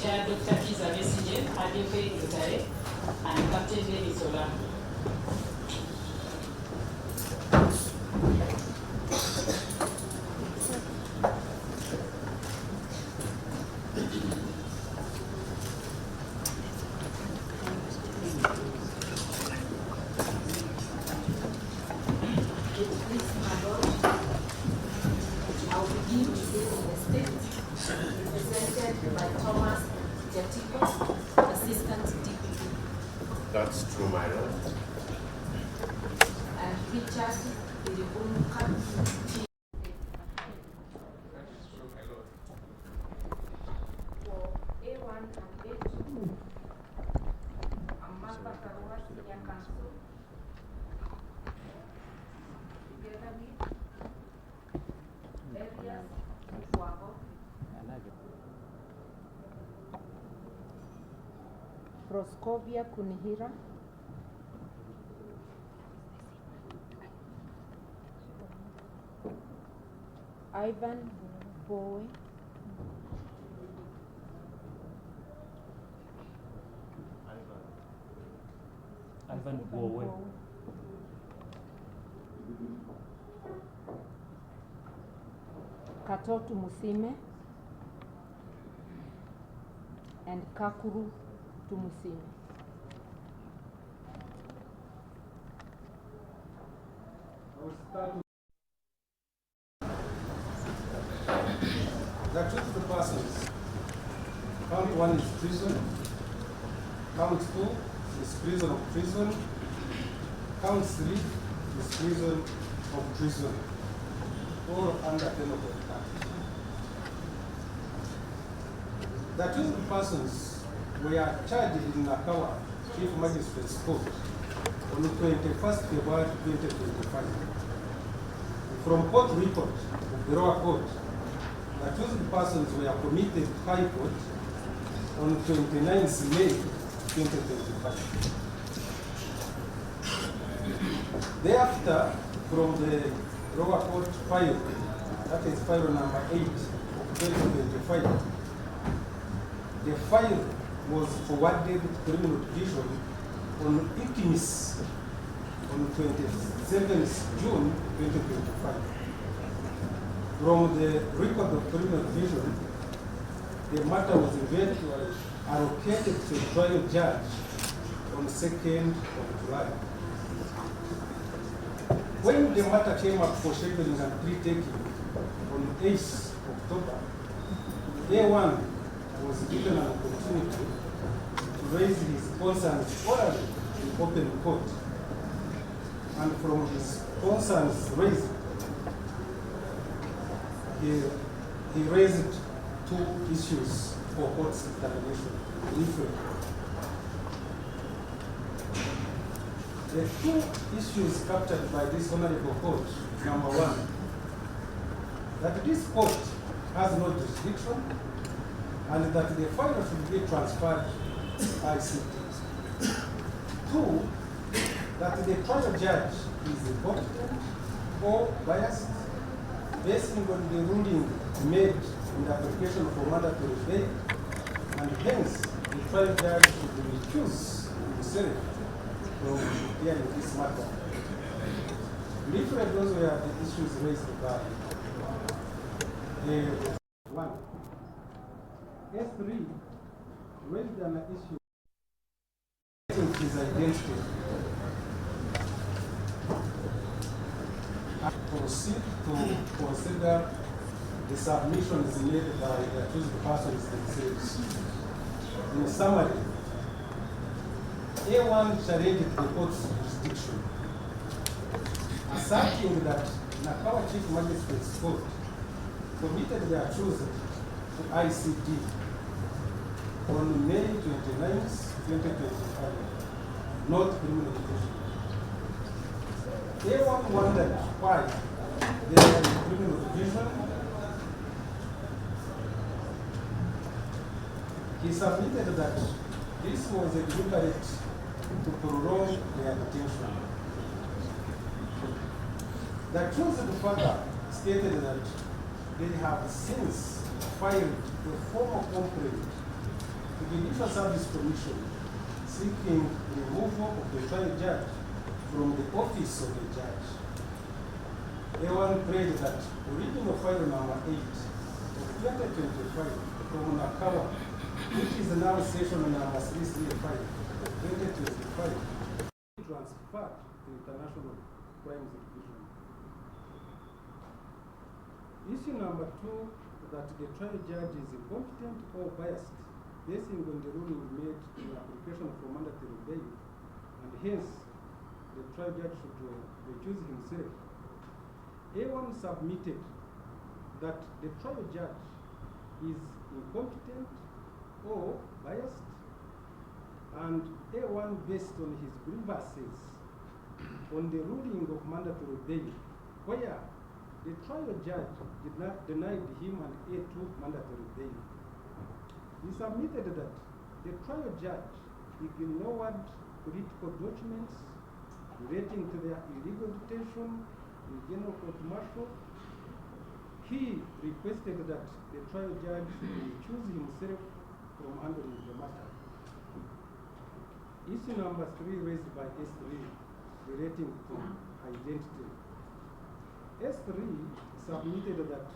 Major Dr. Kizza Besigye, Adiofe Dutare, and Captain Dennis Olam. That's true, my lord. And Richard Iribunuka. For A1 and A2, Amapa Karua Senior Council, together with areas Wago, Proscovia Kunihira, Ivan Bowe, Ivan Bowe, Katotu Musime, and Kakuru Tumusime. There are two persons. Count 1 is prison. Count 2 is prison of prison. Count 3 is prison of prison. All under penal act. The accused persons were charged in Nakawa Chief Magistrate's Court on the 21st February 2025. From court report of the lower court, the accused persons were committed to High Court on 29th May 2025. Thereafter, from the lower court file, that is file number 8 of 2025, the file was forwarded to criminal division on ICMIS on 27th June 2025. From the record of criminal division, the matter was eventually allocated to the trial judge on 2nd of July. When the matter came up for scheduling and pre-taking on 8th October, A1 was given an opportunity to raise his concerns orally in open court. And from his concerns raised, he raised two issues for court's determination. The two issues captured by this honorable court: number one, that this court has no jurisdiction and that the file should be transferred to ICT. Two, that the trial judge is incompetent or biased based on the ruling made in the application for mandatory bail, and hence the trial judge should recuse himself from hearing this matter. Briefly, those were the issues raised by one. S3 raised an issue of his identity. I proceed to consider the submissions made by the accused persons themselves. In summary, A1 challenged the court's jurisdiction, asserting that Nakawa Chief Magistrate's Court committed the accused to ICD on May 29, 2025, not criminal division. A1 wondered why they were in criminal division. He submitted that this was a deliberate to prolong their detention. The accused further stated that they have since filed a formal complaint Judicial Service Commission seeking removal of the trial judge from the office of the judge. A1 prayed that original file number 8 of 2025 from Nakawa, which is now session number 335 of 2025, transferred to International Crimes Division. Issue number 2, that the trial judge is incompetent or biased, basing on the ruling made in application for mandatory bail, and hence the trial judge should recuse himself. A1 submitted that the trial judge is incompetent or biased, and A1 based on his grievances on the ruling of mandatory bail, where the trial judge did not denied him an A2 mandatory bail. He submitted that the trial judge ignored political documents relating to their illegal detention in general court-martial. He requested that the trial judge recuse himself from handling the matter. Issue number 3 raised by S3 relating to identity. S3 submitted that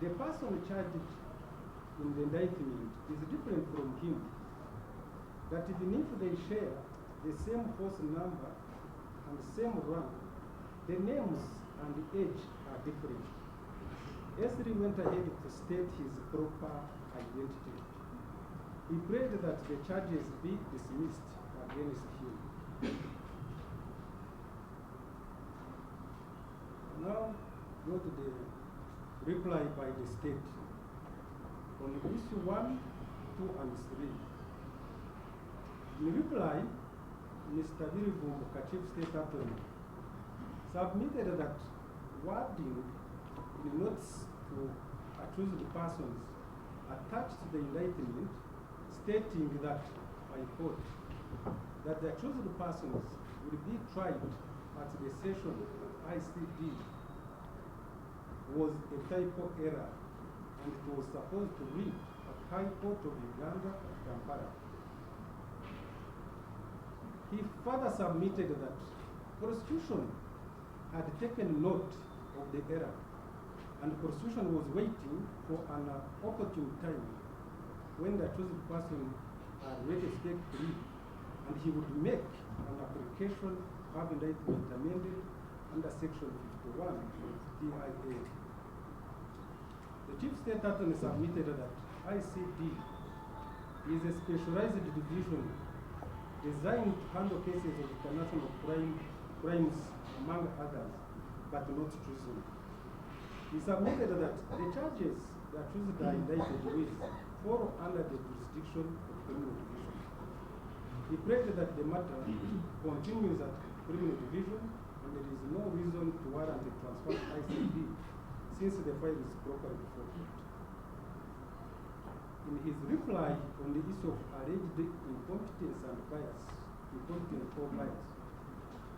the person charged in the indictment is different from him, that even if they share the same house number and same rank, the names and the age are different. S3 went ahead to state his proper identity. He prayed that the charges be dismissed against him. Now, go to the reply by the state on issue 1, 2, and 3. In reply, Mr. Birivumbu, Chief State Attorney, submitted that wording in notes to accused persons attached to the indictment, stating that, I quote, that the accused persons will be tried at the session of ICD was a typo error, and it was supposed to read at High Court of Uganda, Kampala. He further submitted that prosecution had taken note of the error, and prosecution was waiting for an opportune time when the accused person ready to take plea, and he would make an application of indictment amended under section 51 of TIA. The Chief State Attorney submitted that ICD is a specialized division designed to handle cases of international crimes, among others, but not treason. He submitted that the charges the accused are indicted with fall under the jurisdiction of criminal division. He prayed that the matter continues at criminal division, and there is no reason to warrant a transfer to ICD since the file is properly reported. In his reply on the issue of alleged incompetence and bias, incompetence or bias,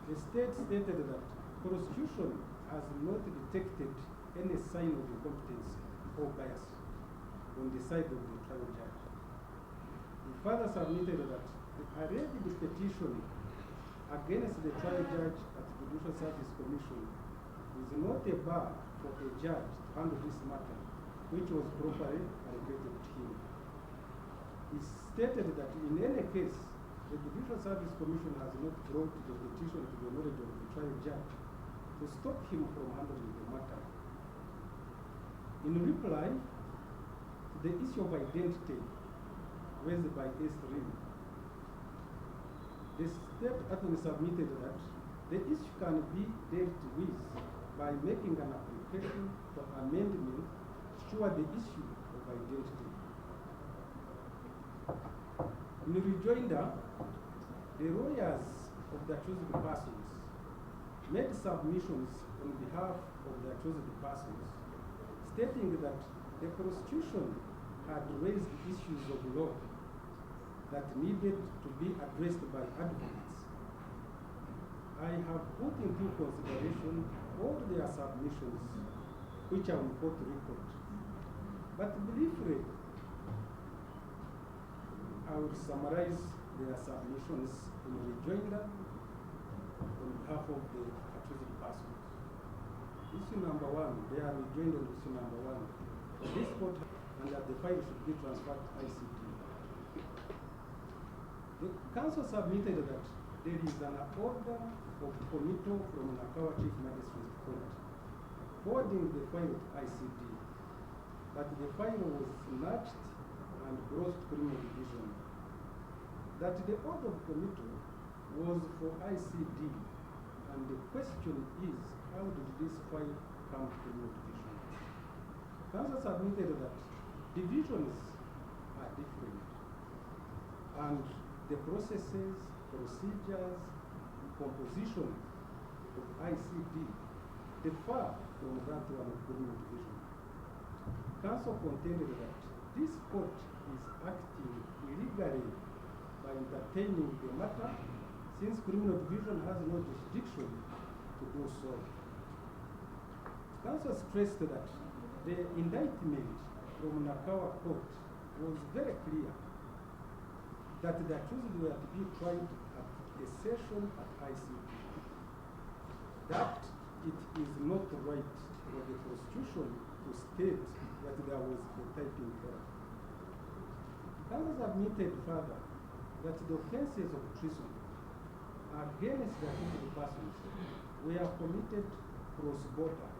the state stated that prosecution has not detected any sign of incompetence or bias on the side of the trial judge. He further submitted that the alleged petition against the trial judge at the Judicial Service Commission is not a bar for a judge to handle this matter, which was properly allocated to him. He stated that in any case, the Judicial Service Commission has not brought the petition to the knowledge of the trial judge to stop him from handling the matter. In reply to the issue of identity raised by S3, the state attorney submitted that the issue can be dealt with by making an application for amendment to cure the issue of identity. In rejoinder, the lawyers of the accused persons made submissions on behalf of the accused persons, stating that the prosecution had raised issues of law that needed to be addressed by advocates. I have put into consideration all their submissions, which I will quote report. But briefly, will summarize their submissions in rejoinder on behalf of the accused persons. Issue number one, they are rejoined on issue number one. This court and that the file should be transferred to ICT. The council submitted that there is an order of committal from Nakawa Chief Magistrate Court forwarding the file to ICT, but the file was snatched and brought to criminal division. That the order of committal was for ICD, and the question is, how did this file come to criminal division? Council submitted that divisions are different, and the processes, procedures, composition of ICD differ from that one of criminal division. Council contended that this court is acting illegally by entertaining the matter, since criminal division has no jurisdiction to do so. Council stressed that the indictment from Nakawa court was very clear that the accused were to be tried at a session at ICT. That it is not right for the prosecution to state that there was a typing error. Council admitted further that the offenses of treason against the accused persons were committed cross-border,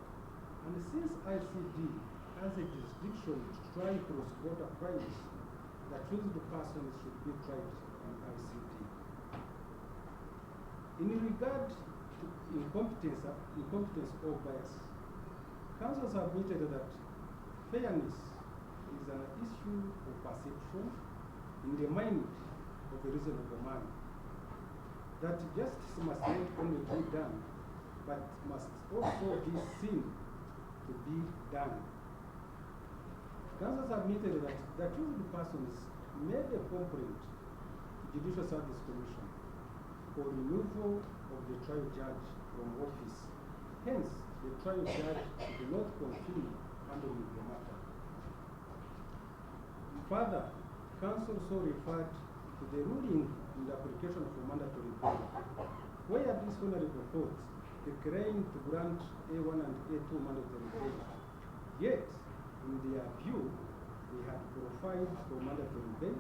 and since ICD has a jurisdiction to try cross-border crimes, the accused persons should be tried on ICT. In regard to incompetence or bias, counsel submitted that fairness is an issue of perception in the mind of a reasonable man. That justice must not only be done, but must also be seen to be done. Counsel submitted that the accused persons made a complaint to Judicial Service Commission for removal of the trial judge from office. Hence, the trial judge did not continue handling the matter. Further, counsel also referred to the ruling in the application for mandatory bail, where this honorable court declined to grant A1 and A2 mandatory bail. Yet, in their view, they had qualified for mandatory bail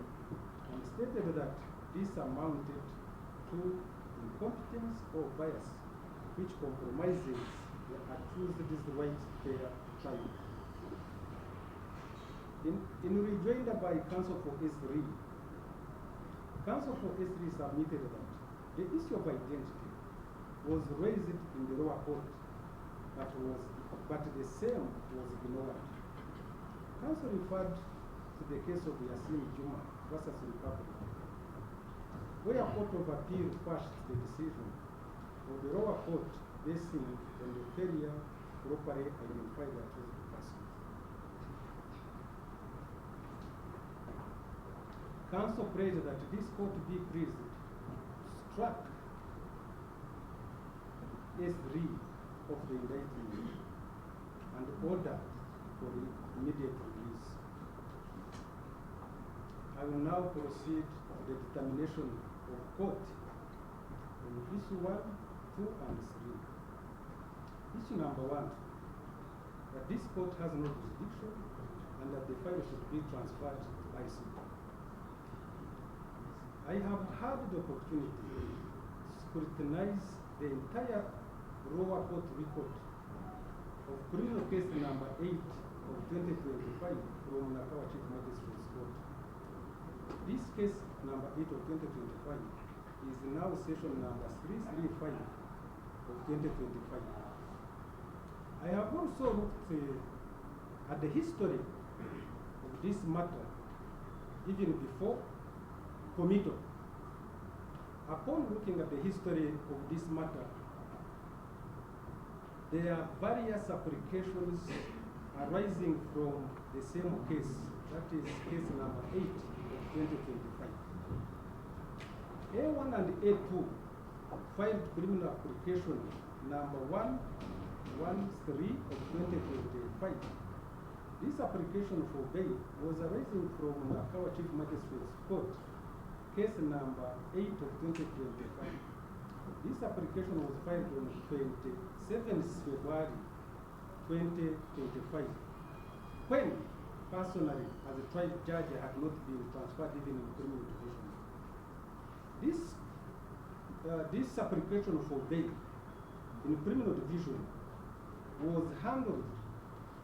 and stated that this amounted to incompetence or bias, which compromises the accused's right to fair trial. In rejoinder by counsel for S3, counsel for S3 submitted that the issue of identity was raised in the lower court, but the same was ignored. Counsel referred to the case of Yasin Juma versus Republic, where a court of appeal quashed the decision of the lower court basing on the failure to properly identify the accused person. Counsel prayed that this court be pleased to strike S3 of the indictment and order for the immediate release. I will now proceed to the determination of court on issue 1, 2, and 3. Issue number 1, that this court has no jurisdiction and that the file should be transferred to ICT. I have had the opportunity to scrutinize the entire lower court record of criminal case number 8 of 2025 from Nakawa Chief Magistrate's Court. This case number 8 of 2025 is now session number 335 of 2025. I have also looked at the history of this matter even before committal. Upon looking at the history of this matter, there are various applications arising from the same case, that is case number 8 of 2025. A1 and A2 filed criminal application number 113 of 2025. This application for bail was arising from Nakawa Chief Magistrate's Court case number 8 of 2025. This application was filed on 27th February 2025, when personally, as a trial judge, had not been transferred even in criminal division. This application for bail in criminal division was handled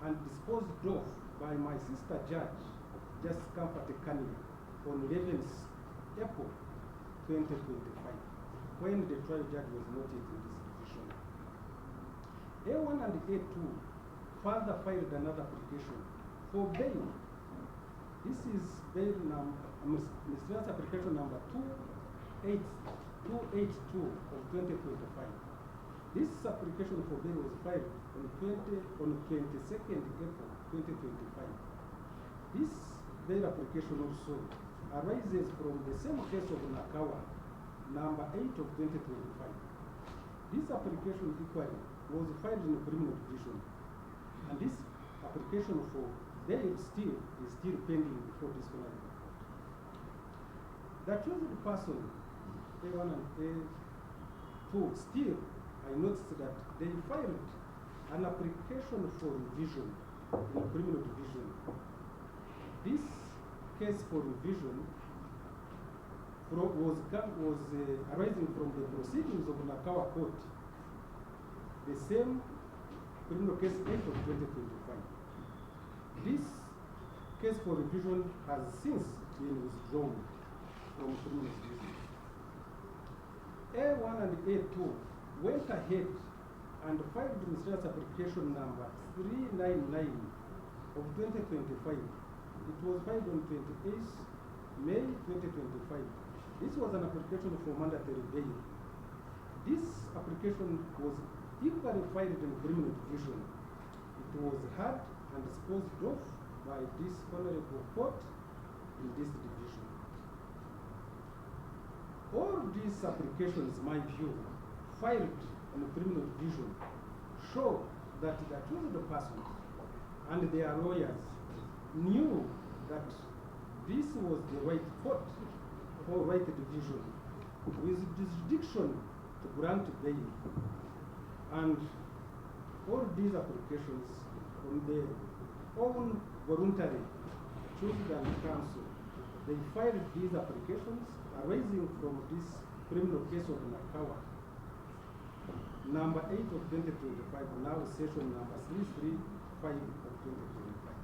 and disposed of by my sister judge, Justice Comfort Kanye, on 11th April 2025, when the trial judge was not yet in this division. A1 and A2 further filed another application for bail. This is bail miscellaneous application number 282 of 2025. This application for bail was filed on 22nd April 2025. This bail application also arises from the same case of Nakawa, number 8 of 2025. This application equally was filed in the criminal division, and this application for bail is still pending before this disciplinary court. The accused person, A1 and A2, still, I noticed that they filed an application for revision in the criminal division. This case for revision was arising from the proceedings of Nakawa Court, the same criminal case 8 of 2025. This case for revision has since been withdrawn from criminal division. A1 and A2 went ahead and filed the miscellaneous application number 399 of 2025. It was filed on 28th May 2025. This was an application for mandatory bail. This application was equally filed in criminal division. It was heard and disposed of by this honorable court in this division. All these applications, my view, filed in the criminal division show that the accused persons and their lawyers knew that this was the right court or right division with jurisdiction to grant bail. And all these applications on their own voluntary chosen and counsel, they filed these applications arising from this criminal case of Nakawa, number 8 of 2025, now session number 335 of 2025.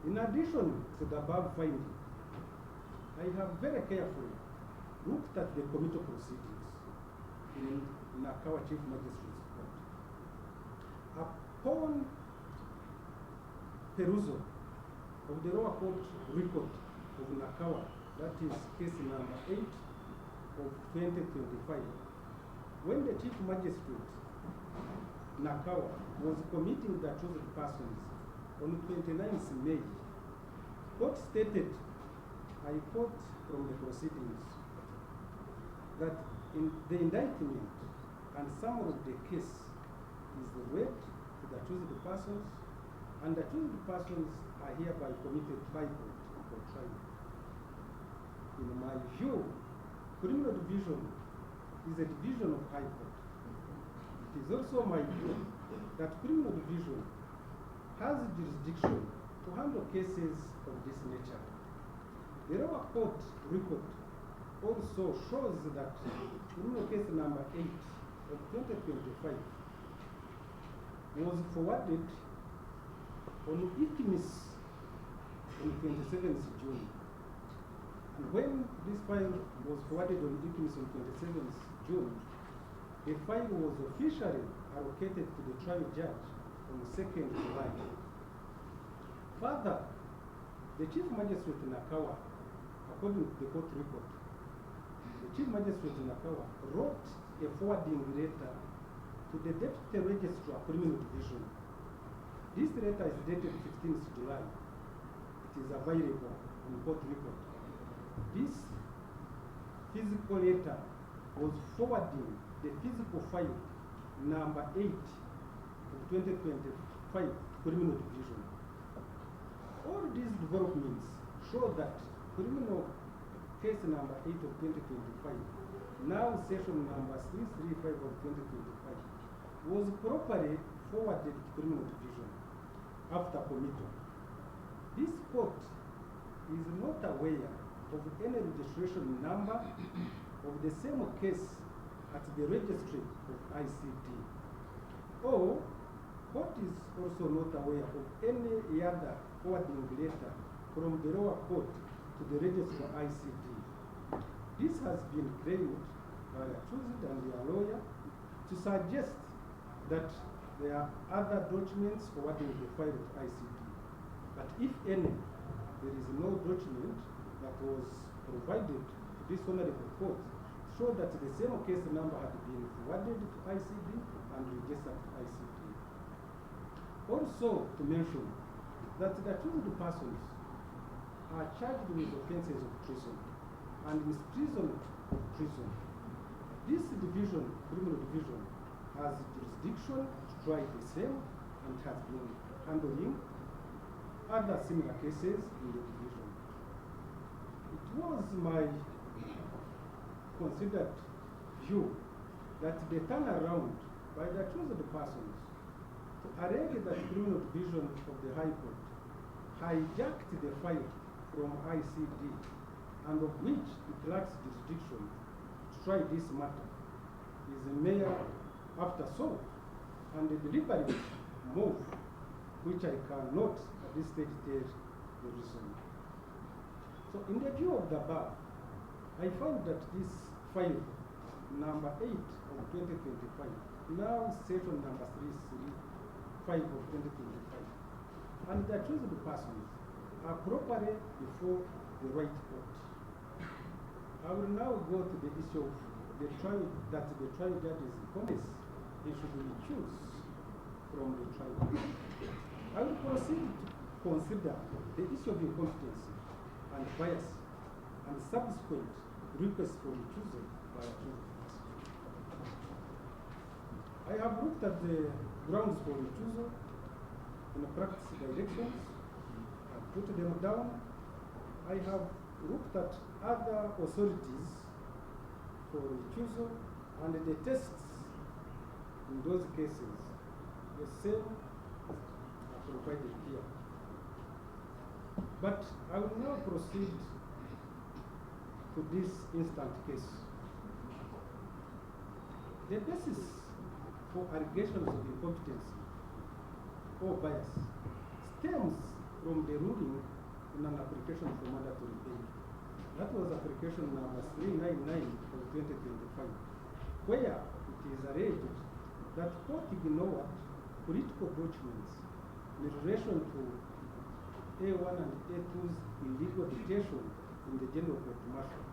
In addition to the above finding, I have very carefully looked at the committal proceedings in Nakawa Chief Magistrate's Court. Upon perusal of the lower court record of Nakawa, that is case number 8 of 2025, when the Chief Magistrate Nakawa was committing the accused persons on 29th May, court stated, I quote from the proceedings, that in the indictment and summary of the case is read to the accused persons, and the accused persons are hereby committed by court for trial. In my view, criminal division is a division of high court. It is also my view that criminal division has jurisdiction to handle cases of this nature. The lower court record also shows that criminal case number 8 of 2025 was forwarded on ICMIS on 27th June. And when this file was forwarded on ICMIS on 27th June, the file was officially allocated to the trial judge on 2nd July. Further, the Chief Magistrate Nakawa, according to the court record, the Chief Magistrate Nakawa wrote a forwarding letter to the Deputy Registrar Criminal Division. This letter is dated 15th July. It is available on court record. This physical letter was forwarding the physical file number 8 of 2025 Criminal Division. All these developments show that criminal case number 8 of 2025, now session number 335 of 2025, was properly forwarded to criminal division after committal. This court is not aware of any registration number of the same case at the registry of ICD. Or court is also not aware of any other forwarding letter from the lower court to the registrar ICD. This has been claimed by accused and their lawyer to suggest that there are other documents forwarding the file to ICD. But if any, there is no document that was provided to this honorable court to show that the same case number had been forwarded to ICD and registered to ICD. Also to mention that the accused persons are charged with offenses of treason and misprision of treason. This division, criminal division, has jurisdiction to try the same and has been handling other similar cases in the division. It was my considered view that the turnaround by the accused persons to allege that criminal division of the High Court hijacked the file from ICD and of which it lacks jurisdiction to try this matter is a mere afterthought and a deliberate move which I cannot at this stage tell the reason. So in the view of the bar, I find that this file number 8 of 2025, now session number 335 of 2025, and the accused persons are properly before the right court. I will now go to the issue of the trial that the trial judge is promised he should recuse from the trial. I will proceed to consider the issue of incompetency and bias and subsequent request for recusal by accused persons. I have looked at the grounds for recusal in the practice directions. I've put them down. I have looked at other authorities for recusal and the tests in those cases. The same are provided here. But I will now proceed to this instant case. The basis for allegations of incompetency or bias stems from the ruling in an application for mandatory bail. That was application number 399 of 2025, where it is alleged that court ignored political documents in relation to A1 and A2's illegal detention in the general court martial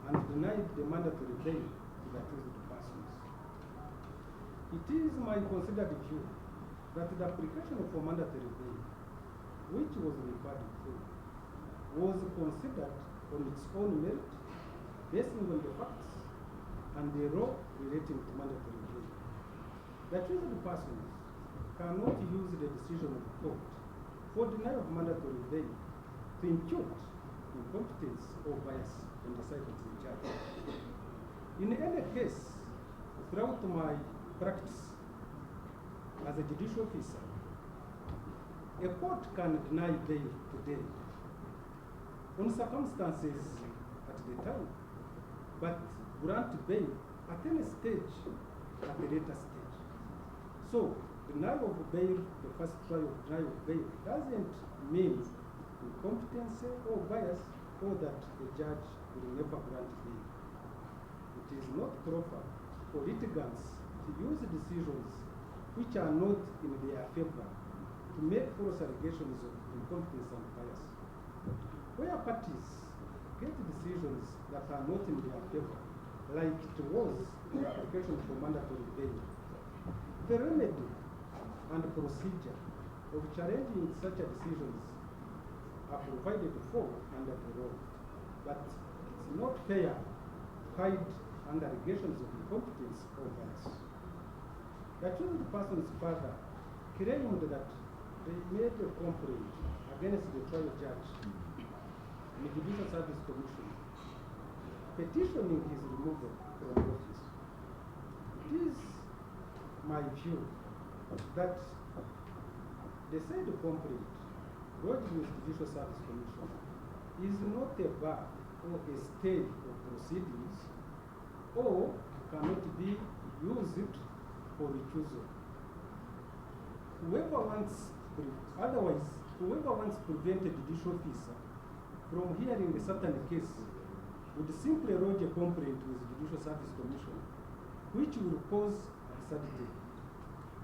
and denied the mandatory bail to the accused persons. It is my considered view that the application for mandatory bail, which was referred to, was considered on its own merit, based on the facts and the law relating to mandatory bail. The accused persons cannot use the decision of the court for denial of mandatory bail to impute incompetence or bias on the side of the judge. In any case, throughout my practice as a judicial officer, a court can deny bail today on circumstances at the time, but grant bail at any stage at a later stage. So, denial of bail, the first trial of denial of bail, doesn't mean incompetency or bias or that the judge will never grant bail. It is not proper for litigants to use decisions which are not in their favor to make false allegations of incompetence and bias. Where parties get decisions that are not in their favor, like it was in the application for mandatory bail, the remedy and procedure of challenging such decisions are provided for under the law. But it's not fair to hide under allegations of incompetence or bias. The accused person's father claimed that they made a complaint against the trial judge in the Judicial Service Commission petitioning his removal from office. It is my view that the said complaint lodged with Judicial Service Commission is not a bar or a stay of proceedings or cannot be used for recusal. Whoever wants to prevent a judicial officer from hearing a certain case would simply lodge a complaint with the Judicial Service Commission, which will cause absurdity.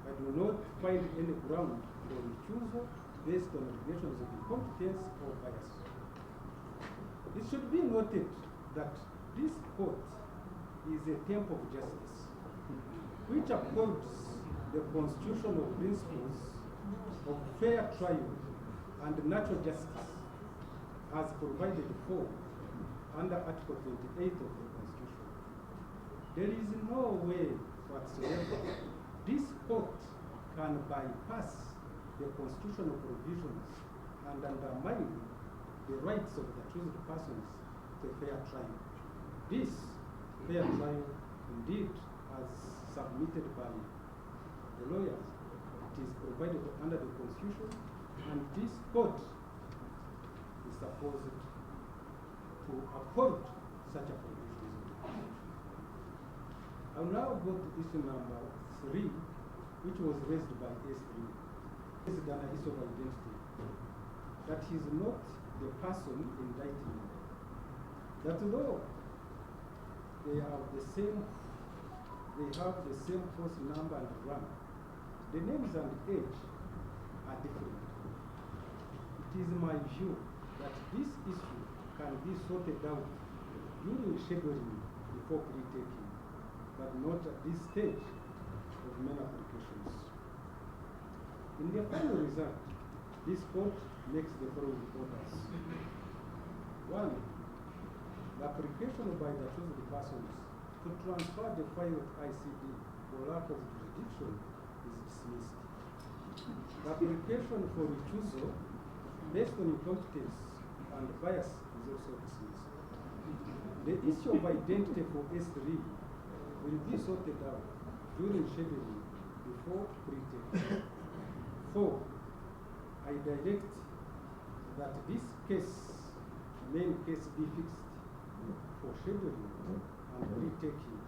I do not find any ground for recusal based on allegations of incompetence or bias. It should be noted that this court is a temple of justice, which upholds the constitutional principles of fair trial and natural justice as provided for under Article 28 of the Constitution. There is no way whatsoever this court can bypass the constitutional provisions and undermine the rights of the accused persons to a fair trial. This fair trial, indeed, as submitted by the lawyers, it is provided under the Constitution, and this court is supposed to uphold such a provision. I'll now go to issue number 3, which was raised by S3. This is an issue of identity. That he is not the person indicting him. That though they have the same force number and rank, the names and age are different. It is my view that this issue can be sorted out during scheduling before pre-taking, but not at this stage of main applications. In the final result, this court makes the following orders. 1. The application by the accused persons to transfer the file to ICD for lack of jurisdiction is dismissed. The application for recusal based on incompetence and bias is also dismissed. The issue of identity for S3 will be sorted out during scheduling before pre-taking. 4. I direct that this main case be fixed for scheduling and pre-taking